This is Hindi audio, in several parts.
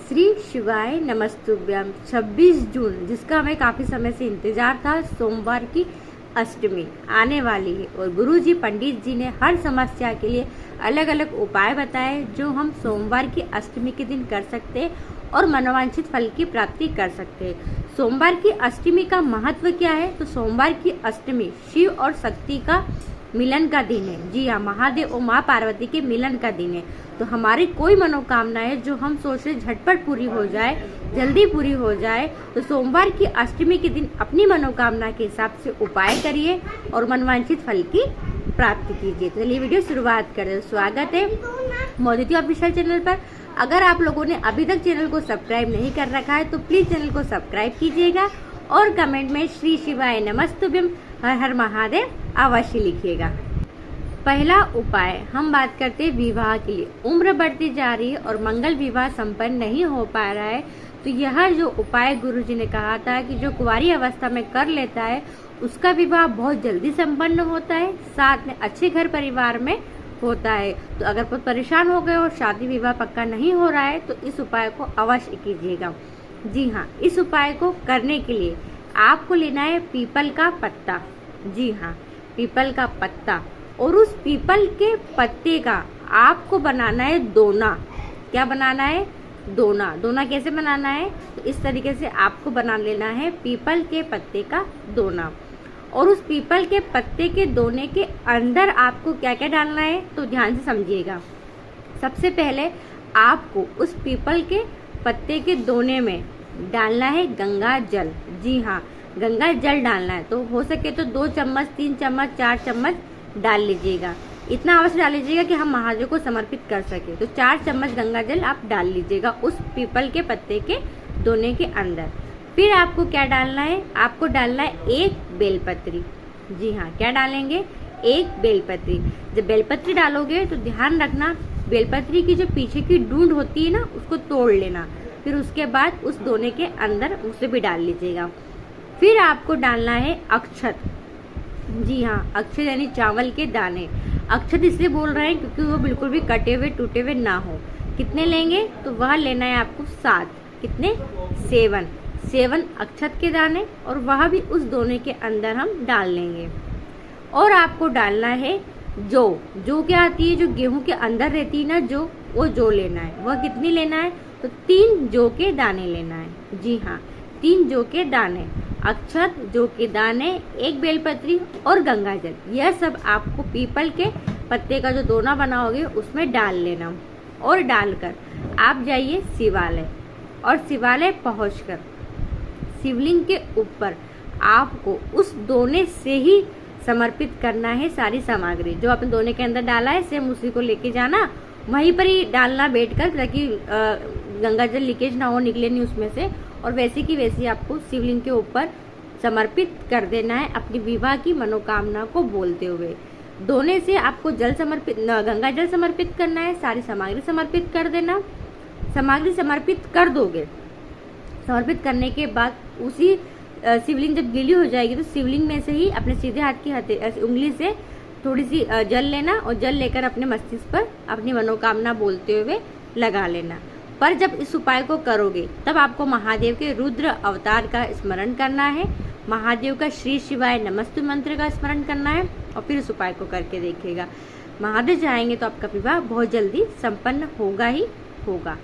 श्री शिवाय नमस्तुभ्यम। 26 जून, जिसका हमें काफ़ी समय से इंतजार था, सोमवार की अष्टमी आने वाली है और गुरुजी पंडित जी ने हर समस्या के लिए अलग अलग उपाय बताए जो हम सोमवार की अष्टमी के दिन कर सकते हैं और मनोवांछित फल की प्राप्ति कर सकते हैं। सोमवार की अष्टमी का महत्व क्या है? तो सोमवार की अष्टमी शिव और शक्ति का मिलन का दिन है। जी हाँ, महादेव और माँ पार्वती के मिलन का दिन है। तो हमारी कोई मनोकामना है जो हम सोच रहे झटपट पूरी हो जाए, जल्दी पूरी हो जाए, तो सोमवार की अष्टमी के दिन अपनी मनोकामना के हिसाब से उपाय करिए और मनवांछित फल की प्राप्ति कीजिए। तो चलिए वीडियो शुरुआत करें। स्वागत है मोदिती ऑफिशियल चैनल पर। अगर आप लोगों ने अभी तक चैनल को सब्सक्राइब नहीं कर रखा है तो प्लीज चैनल को सब्सक्राइब कीजिएगा और कमेंट में श्री शिवाय नमस्तुभ्यम हर हर महादेव अवश्य लिखिएगा। पहला उपाय हम बात करते हैं विवाह के लिए। उम्र बढ़ती जा रही है और मंगल विवाह संपन्न नहीं हो पा रहा है, तो यह जो उपाय गुरुजी ने कहा था कि जो कुंवारी अवस्था में कर लेता है उसका विवाह बहुत जल्दी संपन्न होता है, साथ में अच्छे घर परिवार में होता है। तो अगर कोई परेशान हो गए और शादी विवाह पक्का नहीं हो रहा है तो इस उपाय को अवश्य कीजिएगा। जी हाँ, इस उपाय को करने के लिए आपको लेना है पीपल का पत्ता। जी हाँ, पीपल का पत्ता, और उस पीपल के पत्ते का आपको बनाना है दोना। क्या बनाना है? दोना। दोना कैसे बनाना है? तो इस तरीके से आपको बना लेना है पीपल के पत्ते का दोना। और उस पीपल के पत्ते के दोने के अंदर आपको क्या क्या डालना है तो ध्यान से समझिएगा। सबसे पहले आपको उस पीपल के पत्ते के दोने में डालना है गंगा जल। जी हाँ, गंगा जल डालना है। तो हो सके तो 2 चम्मच, 3 चम्मच, 4 चम्मच डाल लीजिएगा। इतना अवश्य डाल लीजिएगा कि हम महादेव को समर्पित कर सके। तो 4 चम्मच गंगा जल आप डाल लीजिएगा उस पीपल के पत्ते के दोने के अंदर। फिर आपको क्या डालना है? आपको डालना है 1 बेलपत्री। जी हाँ, क्या डालेंगे? 1 बेलपत्री। जब बेलपत्री डालोगे तो ध्यान रखना बेलपत्री की जो पीछे की डूंड होती है ना, उसको तोड़ लेना। फिर उसके बाद उस दोने के अंदर उसे भी डाल लीजिएगा। फिर आपको डालना है अक्षत। जी हाँ, अक्षत यानी चावल के दाने। अक्षत इसलिए बोल रहे हैं क्योंकि वो बिल्कुल भी कटे हुए टूटे हुए ना हो। कितने लेंगे? तो वह लेना है आपको 7। कितने? 7 अक्षत के दाने, और वह भी उस दोने के अंदर हम डाल लेंगे। और आपको डालना है जो क्या आती है, जो गेहूं के अंदर रहती है ना, वो जो लेना है। वह कितनी लेना है? तो 3 जौ के दाने लेना है। जी हाँ, 3 जौ के दाने, अक्षत, जौ के दाने, 1 बेलपत्री और गंगाजल, यह सब आपको पीपल के पत्ते का जो दोना बनाओगे उसमें डाल लेना। और डालकर आप जाइए शिवालय, और शिवालय पहुंचकर शिवलिंग के ऊपर आपको उस दोने से ही समर्पित करना है सारी सामग्री। जो आपने दोने के अंदर डाला है सेम उसी को लेके जाना, वहीं पर ही डालना बैठकर, ताकि गंगाजल लीकेज ना हो, निकले नहीं उसमें से। और वैसे की वैसी आपको शिवलिंग के ऊपर समर्पित कर देना है अपनी विवाह की मनोकामना को बोलते हुए। दोने से आपको गंगा जल समर्पित करना है, सारी सामग्री समर्पित कर देना। सामग्री समर्पित कर दोगे, समर्पित करने के बाद उसी शिवलिंग जब गीली हो जाएगी तो शिवलिंग में से ही अपने सीधे हाथ की उंगली से थोड़ी सी जल लेना, और जल लेकर अपने मस्तिष्क पर अपनी मनोकामना बोलते हुए लगा लेना। पर जब इस उपाय को करोगे तब आपको महादेव के रुद्र अवतार का स्मरण करना है, महादेव का श्री शिवाय नमस्तु मंत्र का स्मरण करना है, और फिर इस उपाय को करके देखिएगा। महादेव चाहेंगे तो आपका विवाह बहुत जल्दी संपन्न होगा ही होगा।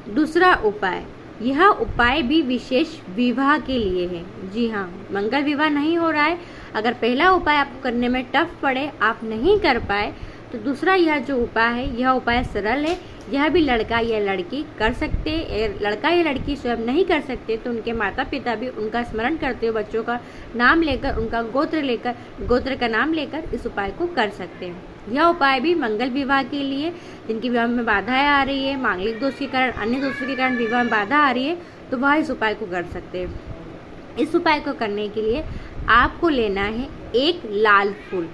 दूसरा उपाय, यह उपाय भी विशेष विवाह के लिए है। जी हाँ, मंगल विवाह नहीं हो रहा है, अगर पहला उपाय आपको करने में टफ पड़े, आप नहीं कर पाए, तो दूसरा यह जो उपाय है, यह उपाय सरल है। यह भी लड़का या लड़की कर सकते, लड़का या लड़की स्वयं नहीं कर सकते तो उनके माता पिता भी उनका स्मरण करते हुए बच्चों का नाम लेकर, उनका गोत्र का नाम लेकर इस उपाय को कर सकते हैं। यह उपाय भी मंगल विवाह के लिए, जिनकी विवाह में बाधाएं आ रही है, मांगलिक दोष के कारण, अन्य दोषों के कारण विवाह में बाधा आ रही है, तो वह इस उपाय को कर सकते हैं। इस उपाय को करने के लिए आपको लेना है 1 लाल फूल।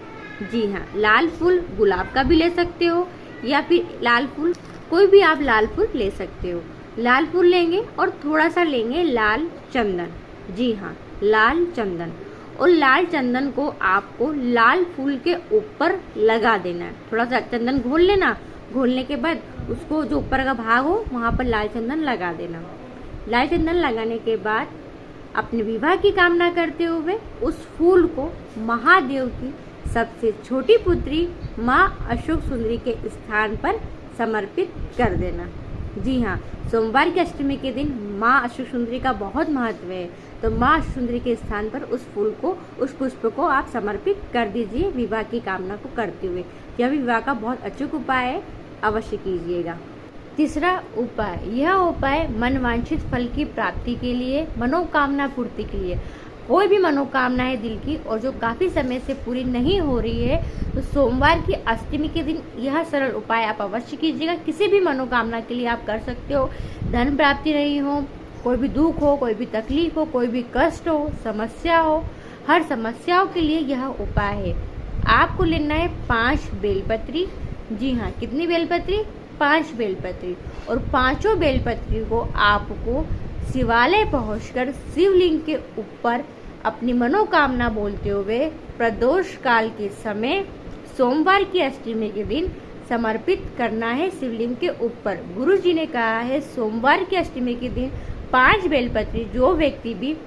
जी हाँ, लाल फूल गुलाब का भी ले सकते हो, या फिर लाल फूल, कोई भी आप लाल फूल ले सकते हो। लाल फूल लेंगे और थोड़ा सा लेंगे लाल चंदन। जी हाँ, लाल चंदन। और लाल चंदन को आपको लाल फूल के ऊपर लगा देना है। थोड़ा सा चंदन घोल लेना, घोलने के बाद उसको जो ऊपर का भाग हो वहाँ पर लाल चंदन लगा देना। लाल चंदन लगाने के बाद अपने विवाह की कामना करते हुए उस फूल को महादेव की सबसे छोटी पुत्री माँ अशोक सुंदरी के स्थान पर समर्पित कर देना। जी हाँ, सोमवार की अष्टमी के दिन माँ अशोक सुंदरी का बहुत महत्व है, तो माँ अशोक सुंदरी के स्थान पर उस फूल को, उस पुष्प को आप समर्पित कर दीजिए विवाह की कामना को करते हुए। यह भी विवाह का बहुत अचूक उपाय है, अवश्य कीजिएगा। तीसरा उपाय, यह उपाय मनवांछित फल की प्राप्ति के लिए, मनोकामना पूर्ति के लिए। कोई भी मनोकामना है दिल की और जो काफी समय से पूरी नहीं हो रही है, तो सोमवार की अष्टमी के दिन यह सरल उपाय आप अवश्य कीजिएगा। किसी भी मनोकामना के लिए आप कर सकते हो। धन प्राप्ति नहीं हो, कोई भी दुख हो, कोई भी तकलीफ हो, कोई भी कष्ट हो, समस्या हो, हर समस्याओं के लिए यह उपाय है। आपको लेना है 5 बेलपत्री। जी हाँ, कितनी बेलपत्री? 5 बेलपत्री। और 5 बेलपत्री को आपको शिवालय पहुंचकर शिवलिंग के ऊपर अपनी मनोकामना बोलते हुए प्रदोष काल के समय सोमवार की अष्टमी के दिन समर्पित करना है शिवलिंग के ऊपर। गुरु जी ने कहा है सोमवार की अष्टमी के दिन 5 बेलपत्री जो व्यक्ति भी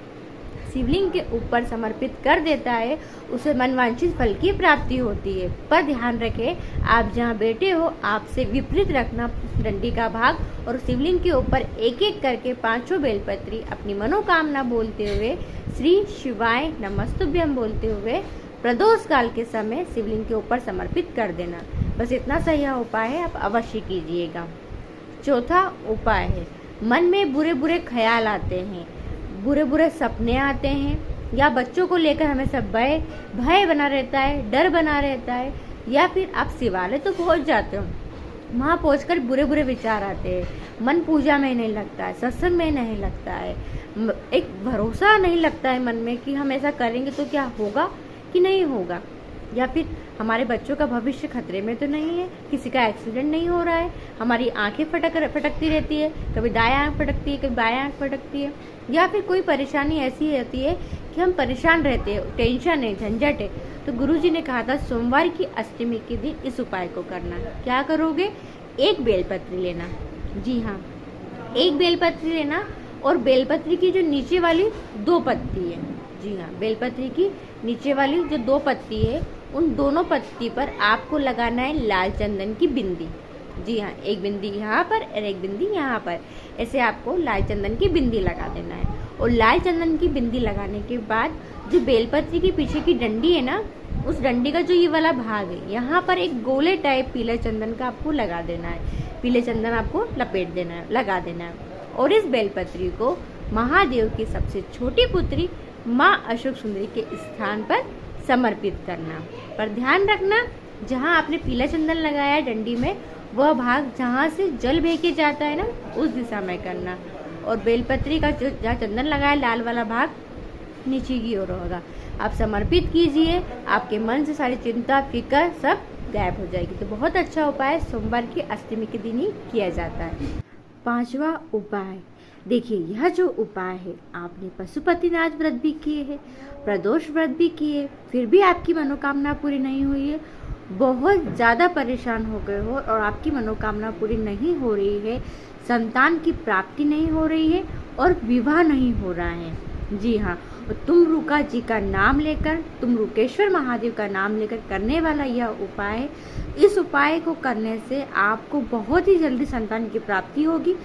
शिवलिंग के ऊपर समर्पित कर देता है उसे मनवांछित फल की प्राप्ति होती है। पर ध्यान रखें, आप जहाँ बैठे हो आपसे विपरीत रखना डंडी का भाग और शिवलिंग के ऊपर एक एक करके 5 बेलपत्री अपनी मनोकामना बोलते हुए श्री शिवाय नमस्तुभ्यम बोलते हुए प्रदोष काल के समय शिवलिंग के ऊपर समर्पित कर देना। बस इतना सा यह उपाय है, आप अवश्य कीजिएगा। चौथा उपाय है, मन में बुरे बुरे ख्याल आते हैं, बुरे बुरे सपने आते हैं, या बच्चों को लेकर हमेशा भय बना रहता है, डर बना रहता है, या फिर आप शिवालय तो पहुंच जाते हो, वहाँ पहुंचकर बुरे बुरे विचार आते हैं, मन पूजा में नहीं लगता है, सत्संग में नहीं लगता है, एक भरोसा नहीं लगता है मन में कि हम ऐसा करेंगे तो क्या होगा कि नहीं होगा, या फिर हमारे बच्चों का भविष्य खतरे में तो नहीं है, किसी का एक्सीडेंट नहीं हो रहा है, हमारी आंखें फटकती रहती है, कभी दायां आंख फटकती है, कभी बायां आंख फटकती है, या फिर कोई परेशानी ऐसी होती है कि हम परेशान रहते हैं, टेंशन है, झंझट है। तो गुरुजी ने कहा था सोमवार की अष्टमी के दिन इस उपाय को करना। क्या करोगे? 1 बेलपत्री लेना। जी हाँ, 1 बेलपत्री लेना और बेलपत्री की जो नीचे वाली 2 पत्ती है, जी हाँ, बेलपत्री की नीचे वाली जो 2 पत्ती है उन दोनों पत्ती पर आपको लगाना है लाल चंदन की बिंदी। जी हाँ, एक बिंदी यहाँ पर और एक बिंदी यहाँ पर, ऐसे आपको लाल चंदन की बिंदी लगा देना है। और लाल चंदन की बिंदी लगाने के बाद जो बेलपत्री की पीछे की डंडी है ना, उस डंडी का जो ये वाला भाग है यहाँ पर एक गोले टाइप पीले चंदन का आपको लगा देना है। पीले चंदन आपको लपेट देना है, लगा देना है। और इस बेलपत्री को महादेव की सबसे छोटी पुत्री माँ अशोक सुंदरी के स्थान पर समर्पित करना। पर ध्यान रखना, जहाँ आपने पीला चंदन लगाया है डंडी में, वह भाग जहाँ से जल बह के जाता है ना, उस दिशा में करना। और बेलपत्री का जो जहाँ चंदन लगाया लाल वाला भाग नीचे की ओर होगा। आप समर्पित कीजिए, आपके मन से सारी चिंता फिकर सब गायब हो जाएगी। तो बहुत अच्छा उपाय सोमवार की अष्टमी के दिन ही किया जाता है। 5वां उपाय, देखिए यह जो उपाय है आपने पशुपतिनाथ व्रत भी किए हैं, प्रदोष व्रत भी किए, फिर भी आपकी मनोकामना पूरी नहीं हुई है, बहुत ज़्यादा परेशान हो गए हो और आपकी मनोकामना पूरी नहीं हो रही है, संतान की प्राप्ति नहीं हो रही है और विवाह नहीं हो रहा है। जी हाँ, तुम रुका जी का नाम लेकर, तुम रुकेश्वर महादेव का नाम लेकर करने वाला यह उपाय है। इस उपाय को करने से आपको बहुत ही जल्दी संतान की प्राप्ति होगी।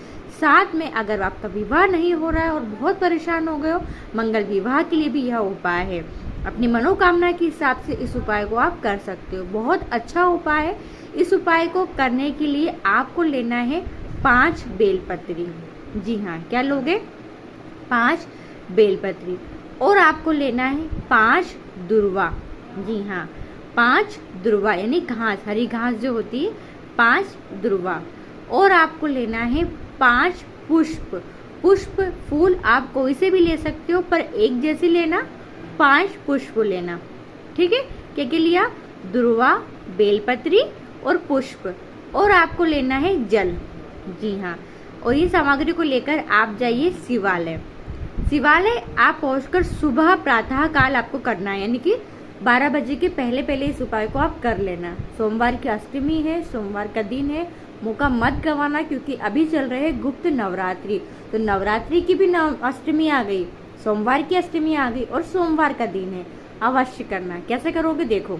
साथ में अगर आपका विवाह नहीं हो रहा है और बहुत परेशान हो गए हो, मंगल विवाह के लिए भी यह उपाय है। अपनी मनोकामना के हिसाब से इस उपाय को आप कर सकते हो। बहुत अच्छा उपाय है। इस उपाय को करने के लिए आपको लेना है 5 बेलपत्री। जी हाँ, क्या लोगे? 5 बेलपत्री। और आपको लेना है 5 दुर्वा। जी हाँ, 5 दुर्वा यानी घास, हरी घास जो होती है, 5 दुर्वा। और आपको लेना है 5 पुष्प। पुष्प फूल आप कोई से भी ले सकते हो, पर एक जैसे लेना, 5 पुष्प लेना। ठीक है, क्या क्या लिया? दुर्वा, बेलपत्री और पुष्प। और आपको लेना है जल। जी हाँ, और ये सामग्री को लेकर आप जाइए शिवालय। शिवालय आप पहुंचकर सुबह प्रातः काल आपको करना है, यानी कि 12 बजे के पहले पहले इस उपाय को आप कर लेना। सोमवार की अष्टमी है, सोमवार का दिन है, मौका मत गंवाना, क्योंकि अभी चल रहे हैं गुप्त नवरात्रि। तो नवरात्रि की भी अष्टमी आ गई, सोमवार की अष्टमी आ गई और सोमवार का दिन है। अवश्य करना। कैसे करोगे देखो,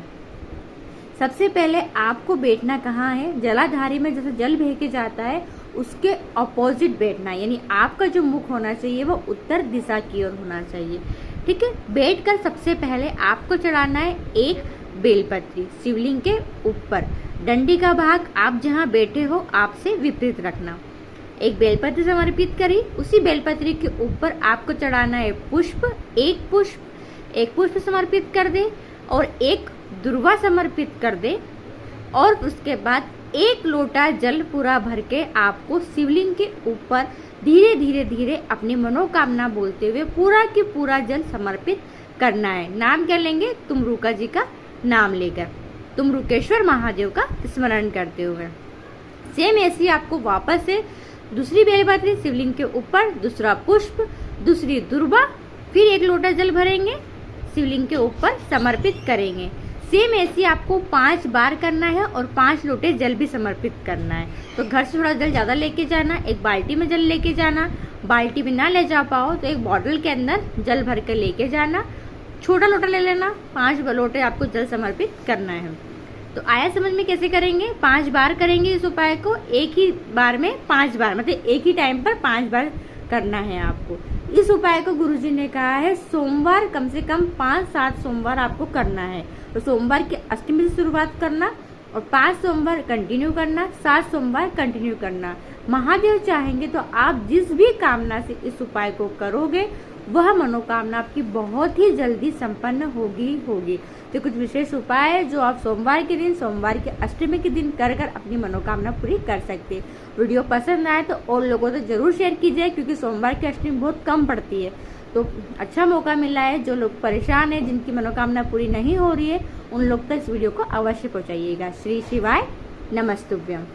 सबसे पहले आपको बैठना कहाँ है, जलाधारी में जैसे जल बह के जाता है उसके अपोजिट बैठना है, यानी आपका जो मुख होना चाहिए वो उत्तर दिशा की ओर होना चाहिए। ठीक है, बैठकर सबसे पहले आपको चढ़ाना है एक बेलपत्री शिवलिंग के ऊपर। डंडी का भाग आप जहाँ बैठे हो आपसे विपरीत रखना। एक बेलपत्री समर्पित करी, उसी बेलपत्री के ऊपर आपको चढ़ाना है पुष्प। एक पुष्प समर्पित कर दे और एक दुर्वा समर्पित कर दे, और उसके बाद एक लोटा जल पूरा भर के आपको शिवलिंग के ऊपर धीरे धीरे धीरे अपनी मनोकामना बोलते हुए पूरा की पूरा जल समर्पित करना है। नाम क्या लेंगे, तुमरुका जी का नाम लेकर, तुमरुकेश्वर महादेव का स्मरण करते हुए। सेम ऐसी आपको वापस से दूसरी बेलपत्री शिवलिंग के ऊपर, दूसरा पुष्प, दूसरी दुर्वा, फिर एक लोटा जल भरेंगे, शिवलिंग के ऊपर समर्पित करेंगे। सेम ऐसी आपको 5 बार करना है और 5 लोटे जल भी समर्पित करना है। तो घर से थोड़ा जल ज़्यादा लेके जाना, एक बाल्टी में जल लेके जाना। बाल्टी में ना ले जा पाओ तो एक बॉटल के अंदर जल भर के लेके जाना। छोटा लोटा ले लेना, 5 लोटे आपको जल समर्पित करना है। तो आया समझ में कैसे करेंगे, 5 बार करेंगे इस उपाय को, एक ही बार में 5 बार, मतलब एक ही टाइम पर 5 बार करना है आपको। इस उपाय को गुरुजी ने कहा है सोमवार कम से कम 5-7 सोमवार आपको करना है। तो सोमवार की अष्टमी से शुरुआत करना और 5 सोमवार कंटिन्यू करना, 7 सोमवार कंटिन्यू करना। महादेव चाहेंगे तो आप जिस भी कामना से इस उपाय को करोगे वह मनोकामना आपकी बहुत ही जल्दी संपन्न होगी। तो कुछ विशेष उपाय है जो आप सोमवार के दिन, सोमवार के अष्टमी के दिन कर अपनी मनोकामना पूरी कर सकते हैं। वीडियो पसंद आए तो और लोगों से जरूर शेयर कीजिए, क्योंकि सोमवार की अष्टमी बहुत कम पड़ती है। तो अच्छा मौका मिला है, जो लोग परेशान हैं, जिनकी मनोकामना पूरी नहीं हो रही है, उन लोग तक इस वीडियो को अवश्य पहुंचाइएगा। श्री शिवाय नमस्तुभ्यम।